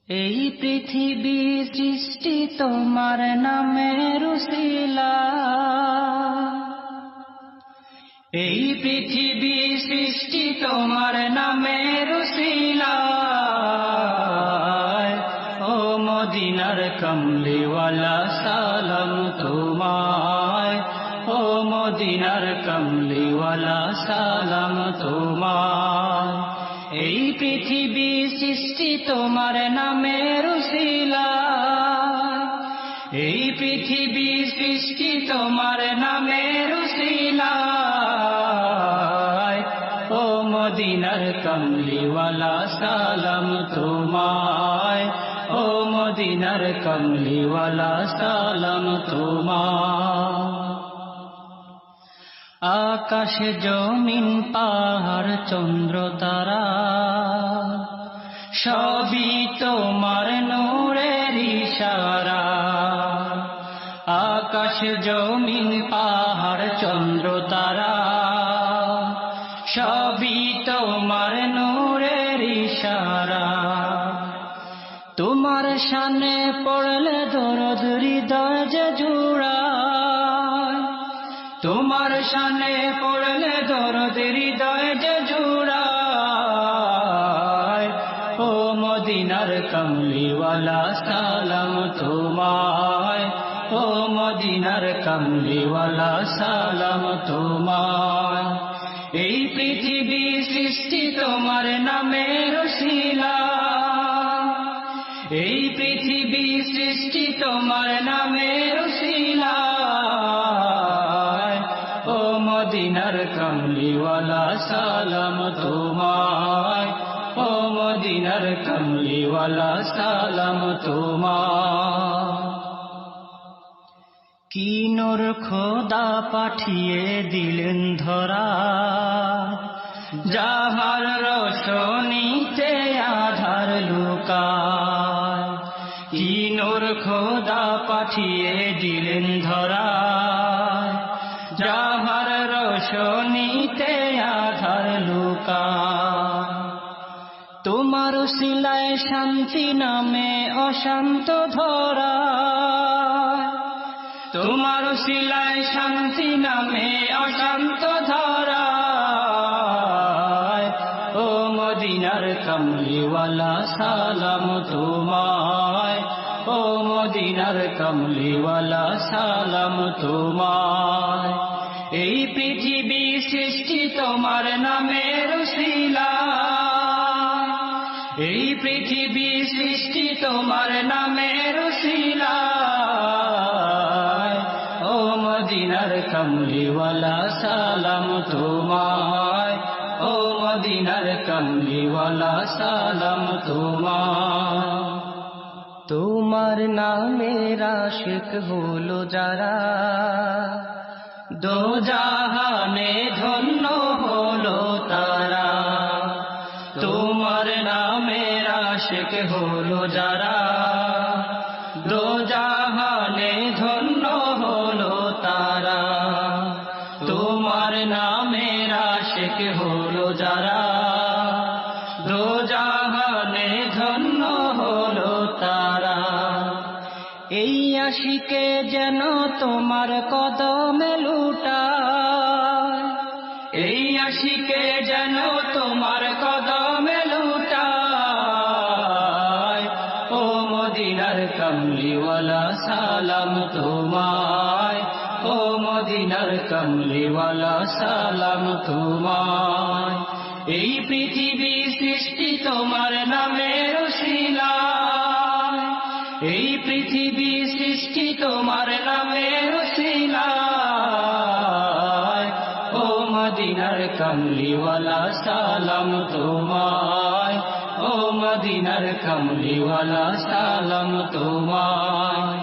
এই পৃথিবী সৃষ্টি তোমার নামের উসিলা, এই পৃথিবী সৃষ্টি তোমার নামের উসিলা। ও মদিনার কমলিওয়ালা সালাম তোমায়, ও মদিনার কমলিওয়ালা সালাম তোমায়। এই পৃথিবী সৃষ্টি তোমার নামের উসিলা, এই পৃথিবী সৃষ্টি তোমার নামের উসিলা। ও মদিনার কমলিওয়ালা সালাম তোমায়, ও মদিনার কমলিওয়ালা সালাম তোমায়। আকাশ জমিন পাহাড় চন্দ্র তারা সবই তোমার নূরের ইশারা। আকাশ জমিন পাহাড় চন্দ্র তারা সবই তোমার নূরের ইশারা। তোমার শানে পড়লে দরদ হৃদয় যে জুড়ায়, তোমার শানে পড়লে দরদ হৃদয় যে জুড়ায়। ও মদিনার কমলিওয়ালা সালাম তোমায়, ও মদিনার কমলিওয়ালা সালাম তোমায়। এই পৃথিবী সৃষ্টি তোমার নামের উসিলা, এই পৃথিবী সৃষ্টি তোমার নামের উসিলা। ও মদিনার কমলিওয়ালা সালাম তোমায়, ও মদিনার কমলিওয়ালা সালাম তোমায়। কি নূর খোদা পাঠিয়ে দিলেন ধরা, যাহার রোশনীতে আধার লুকায়। কি নূর খোদা পাঠিয়ে দিলেন ধরা, যাহার রোশনীতে আধার লুকায়। তোমার উসিলায় শান্তি নামে অশান্ত ধরা, তোমার উসিলায় শান্তি নামে অশান্ত ধরা। ও মদিনার কমলিওয়ালা সালাম তোমায়, ও মদিনার কমলিওয়ালা সালাম তোমায়। এই পৃথিবী সৃষ্টি তোমার নামের উসিলা, এই পৃথিবী সৃষ্টি তোমার নামের উসিলা। ও মদিনার কমলিওয়ালা সালাম তোমায়, ও মদিনার কমলিওয়ালা সালাম তোমায়। তোমার নামের আশিক হলো যারা, দোজাহানে ধন্য হলো তারা। তোমার নামের আশিক হলো যারা, দোজাহানে ধন্য হলো তারা। তোমার নামের আশিক হলো যারা, দোজাহানে ধন্য হলো তারা। এই আশিকে যেন তোমার কদমে লুটায়, এই আশিকে যেন তোমার কদমে লুটায়। ও মদিনার কমলিওয়ালা সালাম তোমায়, ও মদিনার কমলিওয়ালা সালাম তোমায়। এই পৃথিবী সৃষ্টি তোমার নামের উসিলা, এই পৃথিবী সৃষ্টি তোমার নামের উসিলা। ও মদিনার কমলিওয়ালা সালাম তোমায়, ও মদিনার কমলিওয়ালা সালাম তোমায়।